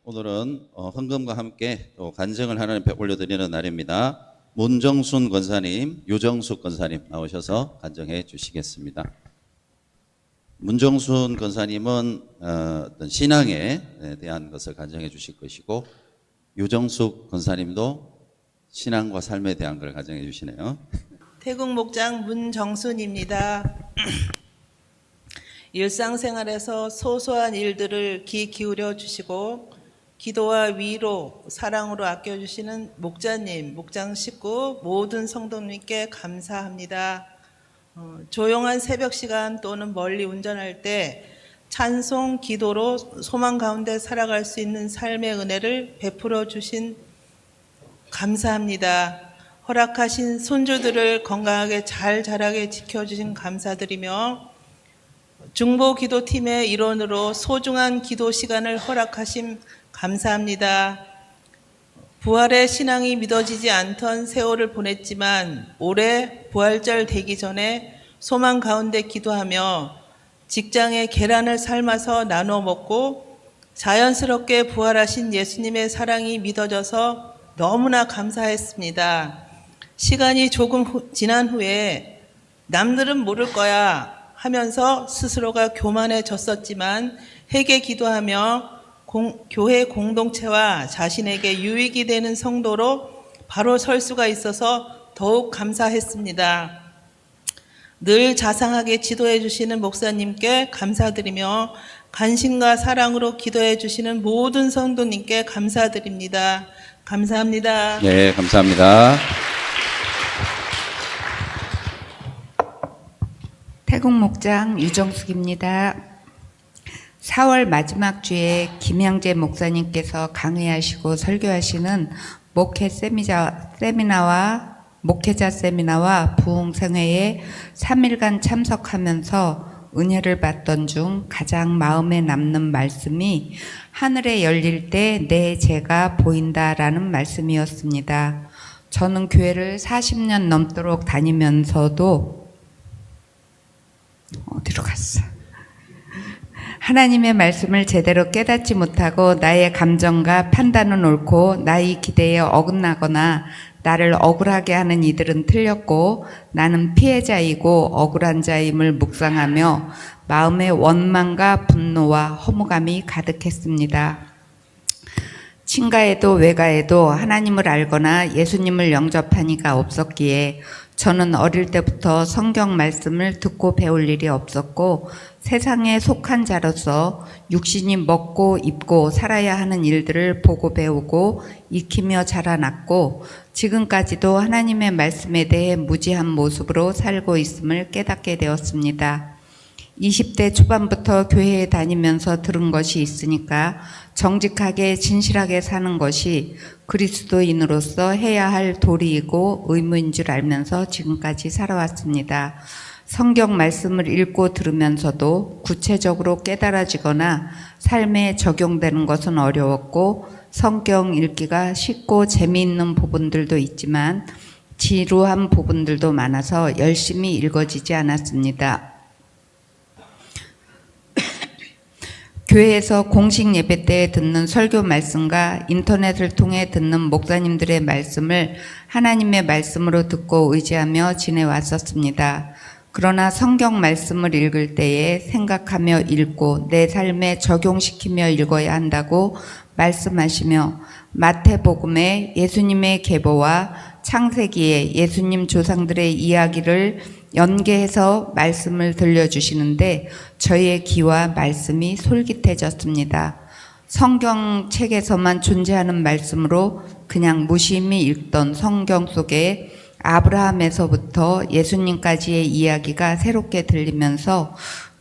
오늘은 헌금과 함께 또 간증을 하나님 앞에 올려드리는 날입니다. 문정순 권사님, 유정숙 권사님 나오셔서 간증해 주시겠습니다. 문정순 권사님은 어떤 신앙에 대한 것을 간증해 주실 것이고, 유정숙 권사님도 신앙과 삶에 대한 걸 간증해 주시네요. 태국 목장 문정순입니다. 일상생활에서 소소한 일들을 귀 기울여 주시고 기도와 위로, 사랑으로 아껴주시는 목자님, 목장 식구 모든 성도님께 감사합니다. 조용한 새벽 시간 또는 멀리 운전할 때 찬송, 기도로 소망 가운데 살아갈 수 있는 삶의 은혜를 베풀어 주신 감사합니다. 허락하신 손주들을 건강하게 잘 자라게 지켜주신 감사드리며 중보기도팀의 일원으로 소중한 기도 시간을 허락하심 감사합니다. 부활의 신앙이 믿어지지 않던 세월을 보냈지만 올해 부활절 되기 전에 소망 가운데 기도하며 직장에 계란을 삶아서 나눠 먹고 자연스럽게 부활하신 예수님의 사랑이 믿어져서 너무나 감사했습니다. 시간이 조금 지난 후에 남들은 모를 거야 하면서 스스로가 교만해졌었지만 회개 기도하며 교회 공동체와 자신에게 유익이 되는 성도로 바로 설 수가 있어서 더욱 감사했습니다. 늘 자상하게 지도해 주시는 목사님께 감사드리며 간신과 사랑으로 기도해 주시는 모든 성도님께 감사드립니다. 감사합니다. 네, 감사합니다. 태국 목장 유정숙입니다. 4월 마지막 주에 김양재 목사님께서 강의하시고 설교하시는 목회자 세미나와 부흥생회에 3일간 참석하면서 은혜를 받던 중 가장 마음에 남는 말씀이 하늘에 열릴 때 내 죄가 보인다라는 말씀이었습니다. 저는 교회를 40년 넘도록 다니면서도 어디로 갔어? 하나님의 말씀을 제대로 깨닫지 못하고 나의 감정과 판단은 옳고 나의 기대에 어긋나거나 나를 억울하게 하는 이들은 틀렸고 나는 피해자이고 억울한 자임을 묵상하며 마음에 원망과 분노와 허무감이 가득했습니다. 친가에도 외가에도 하나님을 알거나 예수님을 영접한 이가 없었기에 저는 어릴 때부터 성경 말씀을 듣고 배울 일이 없었고 세상에 속한 자로서 육신이 먹고 입고 살아야 하는 일들을 보고 배우고 익히며 자라났고 지금까지도 하나님의 말씀에 대해 무지한 모습으로 살고 있음을 깨닫게 되었습니다. 20대 초반부터 교회에 다니면서 들은 것이 있으니까 정직하게 진실하게 사는 것이 그리스도인으로서 해야 할 도리이고 의무인 줄 알면서 지금까지 살아왔습니다. 성경 말씀을 읽고 들으면서도 구체적으로 깨달아지거나 삶에 적용되는 것은 어려웠고 성경 읽기가 쉽고 재미있는 부분들도 있지만 지루한 부분들도 많아서 열심히 읽어지지 않았습니다. 교회에서 공식 예배 때 듣는 설교 말씀과 인터넷을 통해 듣는 목사님들의 말씀을 하나님의 말씀으로 듣고 의지하며 지내왔었습니다. 그러나 성경 말씀을 읽을 때에 생각하며 읽고 내 삶에 적용시키며 읽어야 한다고 말씀하시며 마태복음에 예수님의 계보와 창세기에 예수님 조상들의 이야기를 연계해서 말씀을 들려주시는데 저의 귀와 말씀이 솔깃해졌습니다. 성경책에서만 존재하는 말씀으로 그냥 무심히 읽던 성경 속에 아브라함에서부터 예수님까지의 이야기가 새롭게 들리면서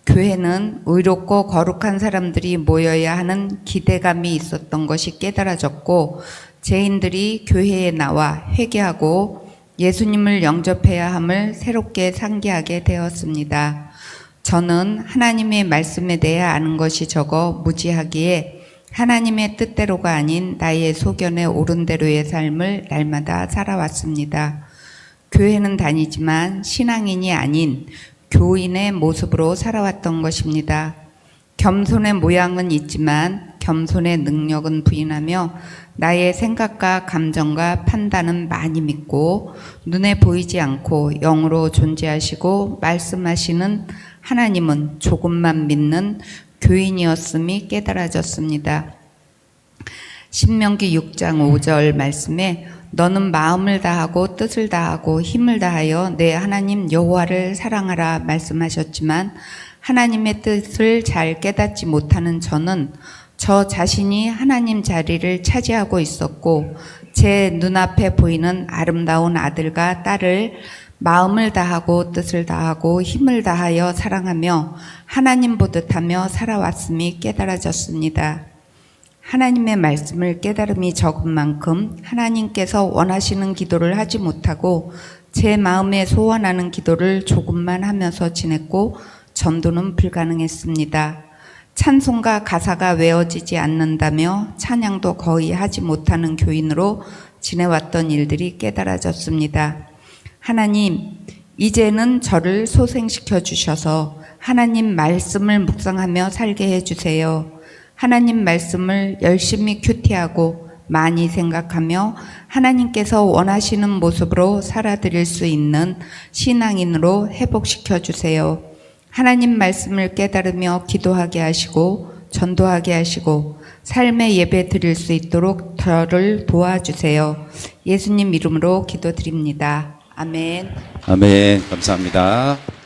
교회는 의롭고 거룩한 사람들이 모여야 하는 기대감이 있었던 것이 깨달아졌고 죄인들이 교회에 나와 회개하고 예수님을 영접해야 함을 새롭게 상기하게 되었습니다. 저는 하나님의 말씀에 대해 아는 것이 적어 무지하기에 하나님의 뜻대로가 아닌 나의 소견에 옳은 대로의 삶을 날마다 살아왔습니다. 교회는 다니지만 신앙인이 아닌 교인의 모습으로 살아왔던 것입니다. 겸손의 모양은 있지만 겸손의 능력은 부인하며 나의 생각과 감정과 판단은 많이 믿고 눈에 보이지 않고 영으로 존재하시고 말씀하시는 하나님은 조금만 믿는 교인이었음이 깨달아졌습니다. 신명기 6장 5절 말씀에 너는 마음을 다하고 뜻을 다하고 힘을 다하여 내 하나님 여호와를 사랑하라 말씀하셨지만 하나님의 뜻을 잘 깨닫지 못하는 저는 저 자신이 하나님 자리를 차지하고 있었고 제 눈앞에 보이는 아름다운 아들과 딸을 마음을 다하고 뜻을 다하고 힘을 다하여 사랑하며 하나님 보듯하며 살아왔음이 깨달아졌습니다. 하나님의 말씀을 깨달음이 적은 만큼 하나님께서 원하시는 기도를 하지 못하고 제 마음에 소원하는 기도를 조금만 하면서 지냈고 전도는 불가능했습니다. 찬송가 가사가 외워지지 않는다며 찬양도 거의 하지 못하는 교인으로 지내왔던 일들이 깨달아졌습니다. 하나님, 이제는 저를 소생시켜 주셔서 하나님 말씀을 묵상하며 살게 해주세요. 하나님 말씀을 열심히 큐티하고 많이 생각하며 하나님께서 원하시는 모습으로 살아드릴 수 있는 신앙인으로 회복시켜 주세요. 하나님 말씀을 깨달으며 기도하게 하시고 전도하게 하시고 삶의 예배 드릴 수 있도록 저를 도와주세요. 예수님 이름으로 기도드립니다. 아멘. 아멘. 감사합니다.